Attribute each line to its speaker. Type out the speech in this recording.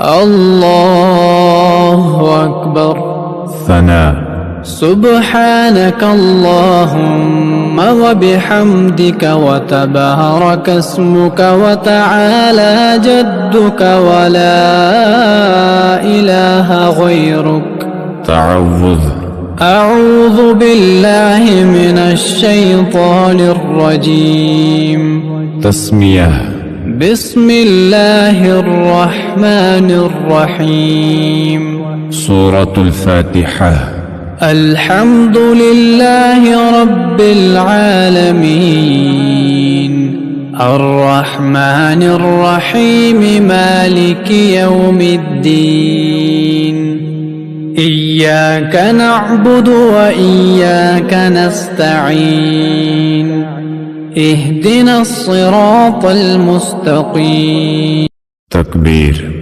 Speaker 1: الله أكبر.
Speaker 2: ثناء.
Speaker 1: سبحانك اللهم وبحمدك وتبارك اسمك وتعالى جدك ولا إله غيرك.
Speaker 2: تعوذ.
Speaker 1: أعوذ بالله من الشيطان الرجيم.
Speaker 2: تسمية.
Speaker 1: بسم الله الرحمن الرحيم.
Speaker 2: سورة الفاتحة.
Speaker 1: الحمد لله رب العالمين الرحمن الرحيم مالك يوم الدين. إياك نعبد وإياك نستعين. اهدنا الصراط المستقيم.
Speaker 2: تكبير.